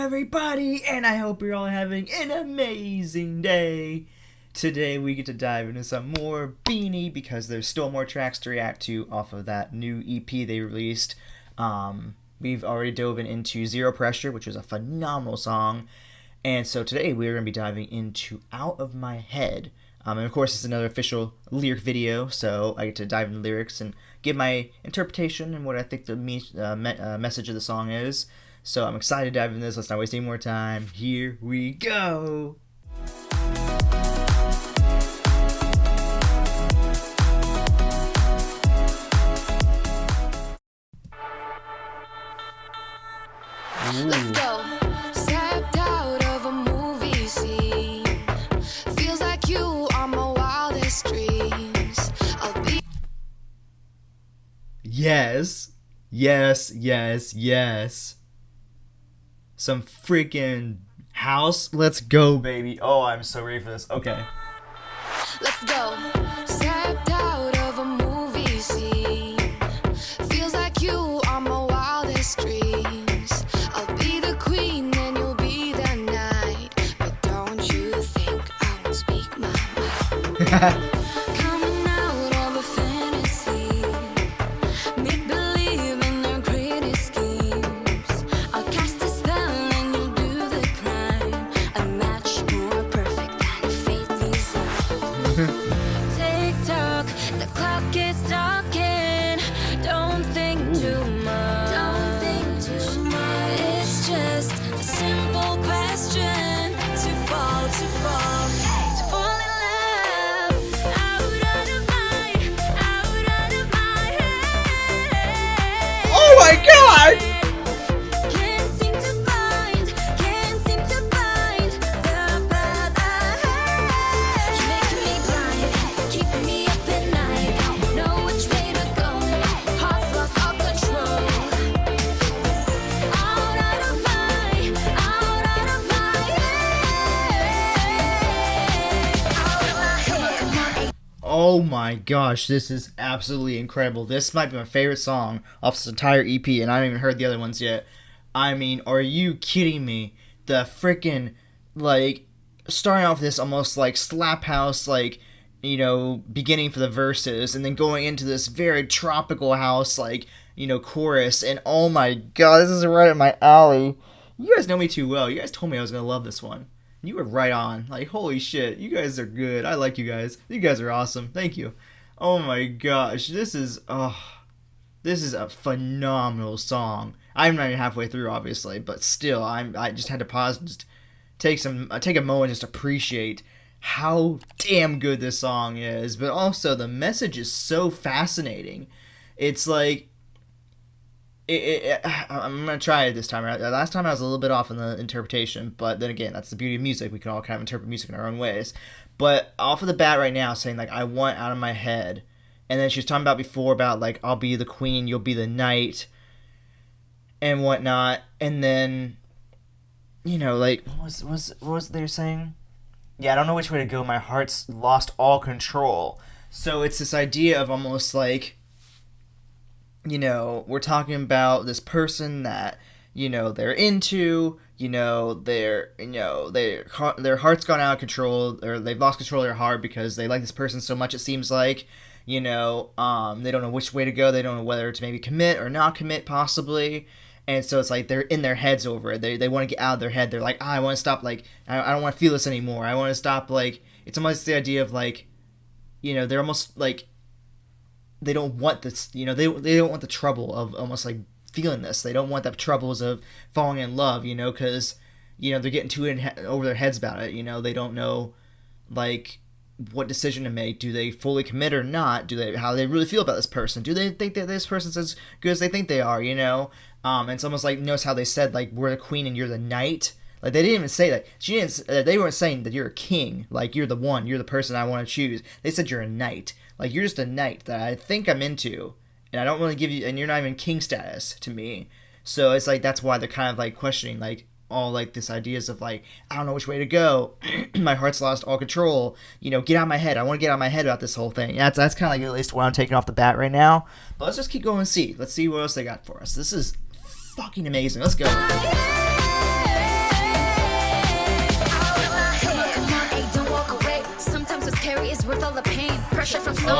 everybody? And I hope you're all having an amazing day. Today we get to dive into some more BINI because there's still more tracks to react to off of that new EP they released. We've already dove into Zero Pressure, which is a phenomenal song. And so today we're going to be diving into Out of My Head. And of course it's another official lyric video, so I get to dive into lyrics and give my interpretation and what I think the message of the song is. So I'm excited to dive into this. Let's not waste any more time. Here we go. Let's go. Stepped out of a movie scene. Feels like you are my wildest dreams. I'll be. Yes. Some freaking house. Let's go, baby. Oh, I'm so ready for this. Okay. Let's go. Stepped out of a movie scene. Feels like you are my wildest dreams. I'll be the queen and you'll be the knight. But don't you think I won't speak my mind? Coming out of a fantasy. Make believe in our greatest schemes. I'll cast a spell and you'll do the crime. A match more perfect than a fate design. Tick-tock, the clock is talking. Don't think too much. Don't think too much. It's just a simple question. To fall in love. Out of my head. Oh my god! Can't seem to find the path ahead. You're making me blind, keeping me up at night. Don't know which way to go. Heart's lost all control. Out of my head. Come on. Oh my gosh, this is absolutely incredible. This might be my favorite song off this entire EP, and I haven't even heard the other ones yet. I mean, are you kidding me? The freaking, like, starting off this almost like slap house, like, you know, beginning for the verses, and then going into this very tropical house, like, you know, chorus, and oh my god, this is right up my alley. You guys know me too well. You guys told me I was gonna love this one. You were right on. Like, holy shit, you guys are good. I like you guys. You guys are awesome. Thank you. Oh my gosh, this is a phenomenal song. I'm not even halfway through, obviously, but still, I just had to pause and just take a moment just to appreciate how damn good this song is. But also, the message is so fascinating. It's like, I'm gonna try it this time. Last time I was a little bit off in the interpretation, but then again, that's the beauty of music. We can all kind of interpret music in our own ways. But off of the bat right now, saying like I want out of my head, and then she was talking about before about like I'll be the queen, you'll be the knight, and whatnot. And then, you know, like what was they saying? Yeah, I don't know which way to go. My heart's lost all control. So it's this idea of almost like, you know, we're talking about this person that, you know, they're into, you know, their heart's gone out of control, or they've lost control of their heart because they like this person so much, it seems like, you know, they don't know which way to go, they don't know whether to maybe commit or not commit, possibly, and so it's like they're in their heads over it, they want to get out of their head, they're like, I want to stop, like, I don't want to feel this anymore, I want to stop, like, it's almost the idea of, like, you know, they're almost, like, they don't want this, you know, they don't want the trouble of almost like feeling this. They don't want the troubles of falling in love, you know, because, you know, they're getting too over their heads about it, you know, they don't know, like, what decision to make. Do they fully commit or not? How they really feel about this person? Do they think that this person's as good as they think they are, you know? And it's almost like, notice how they said, like, we're the queen and you're the knight. Like, they didn't even say that. They weren't saying that you're a king. Like, you're the one. You're the person I want to choose. They said you're a knight. Like, you're just a knight that I think I'm into. And I don't really give you... And you're not even king status to me. So it's like, that's why they're kind of, like, questioning, like, all, like, this ideas of, like, I don't know which way to go. My heart's lost all control. You know, get out of my head. I want to get out of my head about this whole thing. That's kind of, like, at least what I'm taking off the bat right now. But let's just keep going and see. Let's see what else they got for us. This is fucking amazing. Let's go.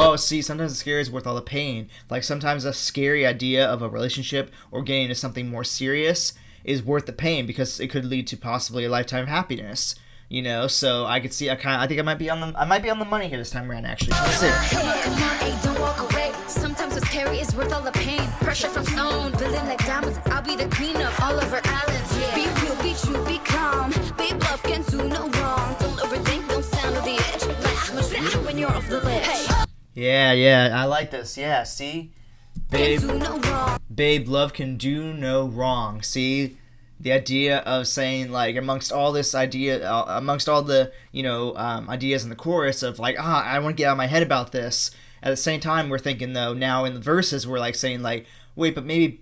Oh, see, sometimes the scary is worth all the pain. Like, sometimes a scary idea of a relationship or getting into something more serious is worth the pain because it could lead to possibly a lifetime of happiness. You know, so I could see. I think I might be on the money here this time around. Actually, let's see. Come on, hey, don't walk away. Sometimes what's scary is worth all the pain. Pressure from stone, building like diamonds. I'll be the queen of all of our islands. Yeah. Be real, be true, be calm. Babe, love can do no wrong. Don't overthink, don't stand on the edge. Like much better when you're off the ledge. Hey. Yeah, I like this. Yeah, see, babe, Can do no wrong. babe, love can do no wrong. See. The idea of saying, like, amongst all the ideas in the chorus of like, I want to get out of my head about this. At the same time, we're thinking though now in the verses we're like saying like, wait, but maybe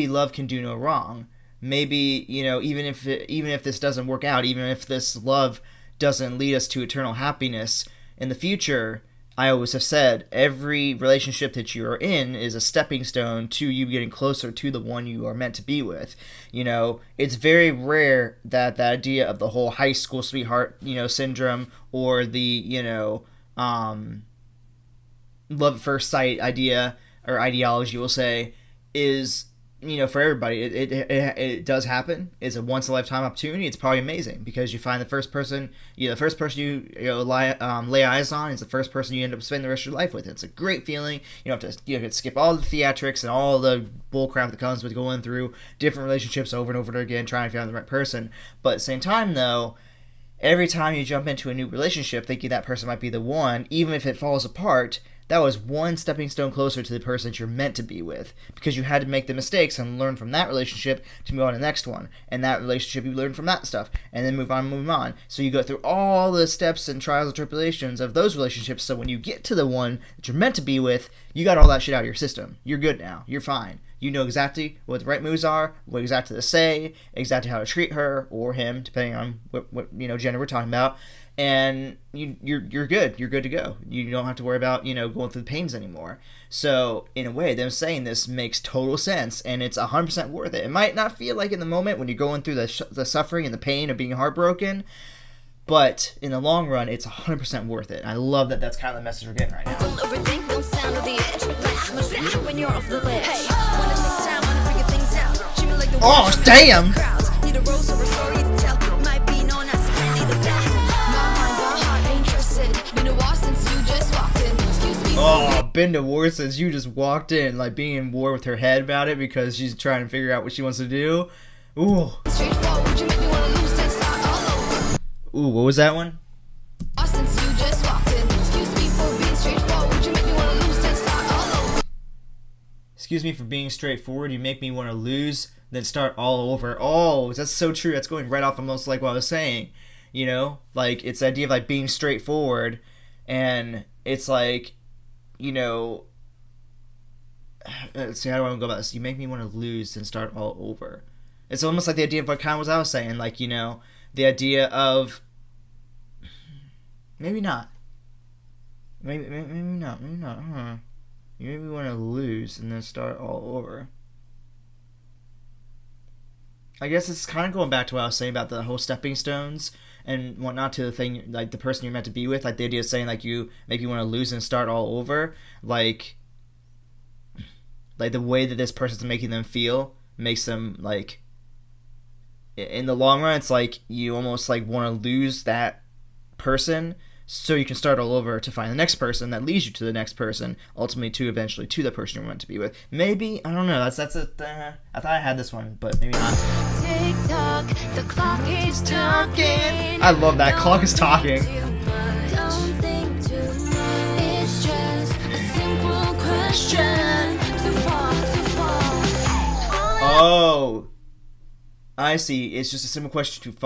love can do no wrong. Maybe, you know, even if this doesn't work out, even if this love doesn't lead us to eternal happiness in the future. I always have said every relationship that you are in is a stepping stone to you getting closer to the one you are meant to be with. You know, it's very rare that the idea of the whole high school sweetheart, you know, syndrome or the, you know, love at first sight idea or ideology, we'll say, is, you know, for everybody. It does happen. It's a once in a lifetime opportunity. It's probably amazing because you find the first person you lay eyes on is the first person you end up spending the rest of your life with. It's a great feeling. You don't have to skip all the theatrics and all the bullcrap that comes with going through different relationships over and over again trying to find the right person. But at the same time, though, every time you jump into a new relationship thinking that person might be the one, even if it falls apart, that was one stepping stone closer to the person that you're meant to be with, because you had to make the mistakes and learn from that relationship to move on to the next one, and that relationship you learn from that stuff, and then move on. So you go through all the steps and trials and tribulations of those relationships, so when you get to the one that you're meant to be with, you got all that shit out of your system. You're good now. You're fine. You know exactly what the right moves are, what exactly to say, exactly how to treat her or him, depending on what gender we're talking about. And you're good. You're good to go. You don't have to worry about, going through the pains anymore. So, in a way, them saying this makes total sense, and it's 100% worth it. It might not feel like in the moment when you're going through the suffering and the pain of being heartbroken, but in the long run, it's 100% worth it. And I love that that's kind of the message we're getting right now. Don't overthink, don't stand on the edge. Like much better when you're off the ledge. Hey, wanna take time, wanna figure things out. Treat me like the Oh, damn! crowds. Need a rose or a story to tell. Might be known as the fact. My heart ain't interested. Been a while since you just walked in. Excuse me. Oh, been to war since you just walked in, like being in war with her head about it because she's trying to figure out what she wants to do. Ooh. Straightforward, you make me wanna lose, then start all over. Ooh, what was that one? Since you just walked in. Excuse me for being straightforward, you make me wanna lose, then start all over. Excuse me for being straightforward. You make me want to lose, then start all over. Oh, that's so true. That's going right off almost like what I was saying. Like it's the idea of like being straightforward, and it's like, let's see, how do I want to go about this? You make me want to lose, then start all over. It's almost like the idea of what kind of what I was saying, like, the idea of maybe not. Maybe not. You maybe want to lose and then start all over. I guess it's kind of going back to what I was saying about the whole stepping stones and whatnot to the thing, like the person you're meant to be with. Like the idea of saying like you maybe want to lose and start all over. Like the way that this person's making them feel makes them like. In the long run, it's like you almost like want to lose that person so you can start all over to find the next person that leads you to the next person, ultimately to eventually to the person you're meant to be with. Maybe, I don't know, that's I thought I had this one, but maybe not. Tick tock, the clock is talking. I love that, clock is talking. Don't think too much. It's just a simple question. Too far. Oh, I see. It's just a simple question: to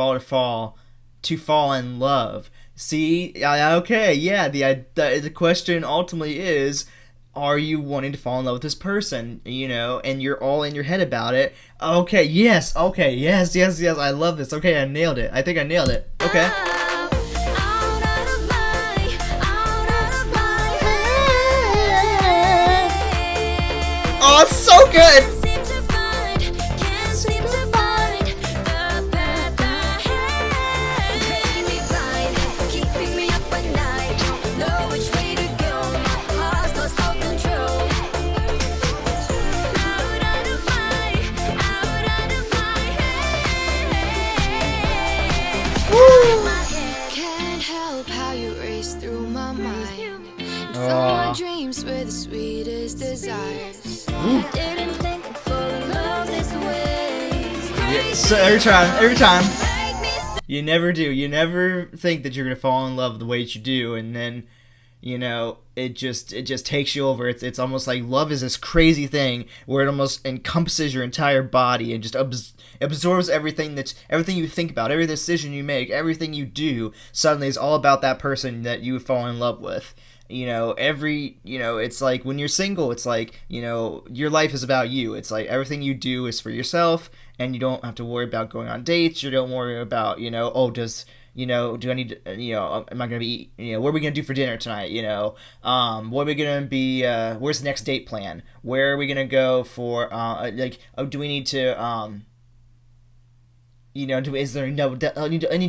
fall in love. See, okay, yeah. The question ultimately is, are you wanting to fall in love with this person? And you're all in your head about it. Okay, yes. I love this. Okay, I nailed it. I think I nailed it. Okay. Oh, it's so good. my dreams were the sweetest desires. Didn't think I'd fall in love this way. Yeah, so every time. You never do. You never think that you're gonna fall in love the way that you do, and then, it just takes you over. It's almost like love is this crazy thing where it almost encompasses your entire body and just absorbs everything you think about, every decision you make, everything you do. Suddenly, is all about that person that you fall in love with. It's like when you're single, it's like, your life is about you. It's like everything you do is for yourself, and you don't have to worry about going on dates. You don't worry about, do I need to, am I going to be, what are we going to do for dinner tonight? What are we going to be, where's the next date plan? Where are we going to go for, do we need to, is there any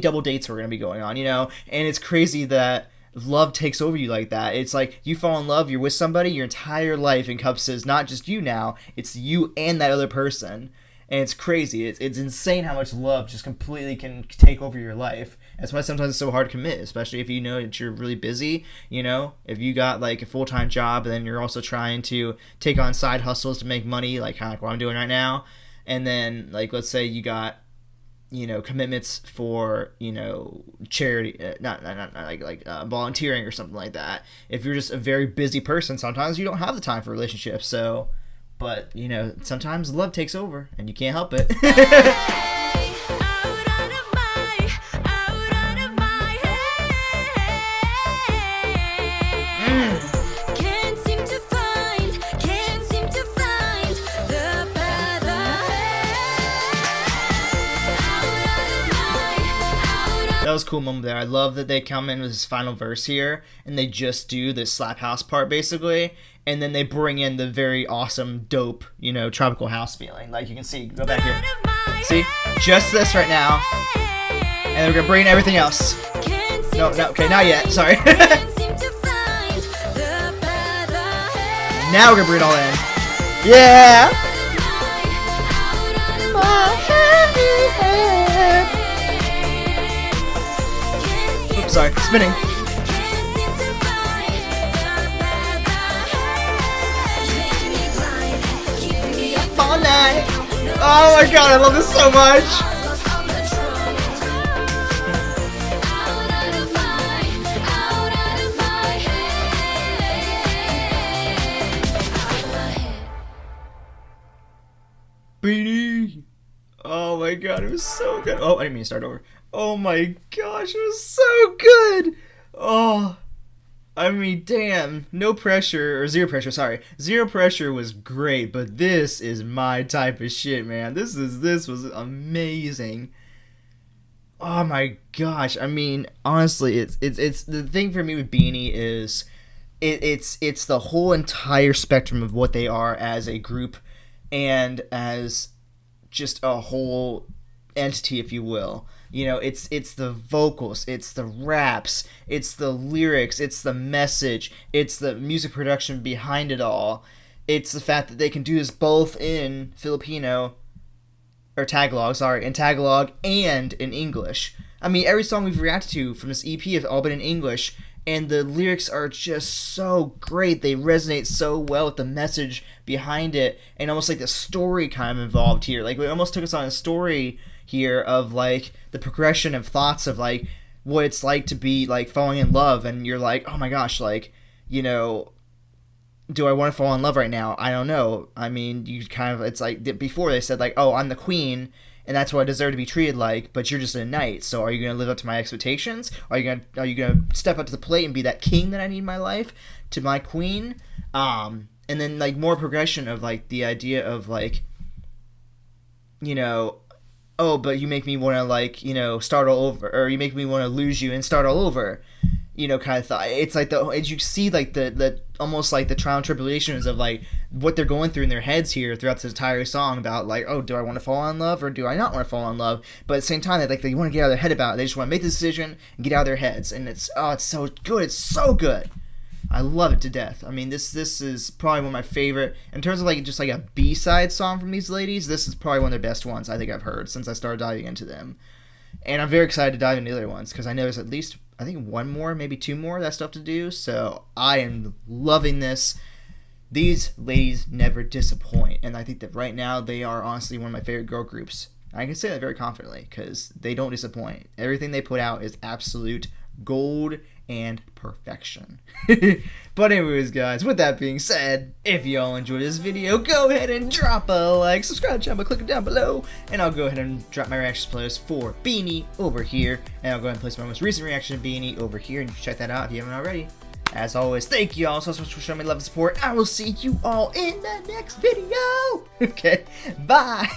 double dates we're going to be going on, and it's crazy that love takes over you like that. It's like you fall in love, you're with somebody, your entire life encompasses not just you now, it's you and that other person. And it's crazy. It's insane how much love just completely can take over your life. That's why sometimes it's so hard to commit, especially if you know that you're really busy. If you got like a full-time job and then you're also trying to take on side hustles to make money, like kind of like what I'm doing right now. And then, like, let's say you got, commitments for, charity, not volunteering or something like that. If you're just a very busy person, sometimes you don't have the time for relationships. So, but, sometimes love takes over and you can't help it. That was a cool moment there. I love that they come in with this final verse here, and they just do the slap house part, basically, and then they bring in the very awesome, dope, tropical house feeling. Like, you can see, go back here. See? Just this right now. And then we're going to bring in everything else. No, okay, not yet. Sorry. Now we're going to bring it all in. Yeah! Sorry, spinning. All night. Oh my god, I love this so much. BINI. Oh my god, it was so good. Oh, I didn't mean to start over. Oh my gosh, it was so good! Oh, I mean, damn. No pressure, or zero pressure, sorry. Zero pressure was great, but this is my type of shit, man. This was amazing. Oh my gosh, I mean, honestly, it's the thing for me with BINI is it's the whole entire spectrum of what they are as a group and as just a whole entity, if you will. It's the vocals, it's the raps, it's the lyrics, it's the message, it's the music production behind it all. It's the fact that they can do this both in Filipino, or Tagalog and in English. I mean, every song we've reacted to from this EP have all been in English, and the lyrics are just so great. They resonate so well with the message behind it, and almost like the story kind of involved here. Like, it almost took us on a story here of like the progression of thoughts of like what it's like to be like falling in love, and you're like, oh my gosh, like, do I want to fall in love right now? I don't know. I mean, you kind of, it's like before they said like, oh, I'm the queen and that's what I deserve to be treated like, but you're just a knight. So are you going to live up to my expectations? Are you going to step up to the plate and be that king that I need in my life, to my queen? And then like more progression of like the idea of like, oh, but you make me want to, like, start all over, or you make me want to lose you and start all over, kind of thought. It's like as you see, like, the almost like the trial and tribulations of, like, what they're going through in their heads here throughout this entire song about, like, oh, do I want to fall in love or do I not want to fall in love? But at the same time, they want to get out of their head about it. They just want to make the decision and get out of their heads. And it's so good. It's so good. I love it to death. I mean, this is probably one of my favorite, in terms of like just like a B-side song from these ladies. This is probably one of their best ones I think I've heard since I started diving into them, and I'm very excited to dive into the other ones because I know there's at least I think one more, maybe two more that stuff to do. So I am loving this. These ladies never disappoint, and I think that right now they are honestly one of my favorite girl groups. I can say that very confidently because they don't disappoint. Everything they put out is absolute gold and perfection. But anyways, guys, with that being said, if y'all enjoyed this video, go ahead and drop a like, subscribe to the channel by clicking down below, and I'll go ahead and drop my reactions playlist for BINI over here, and I'll go ahead and place my most recent reaction to BINI over here, and you can check that out if you haven't already. As always, thank you all so much for showing me love and support. I will see you all in the next video. Okay, bye.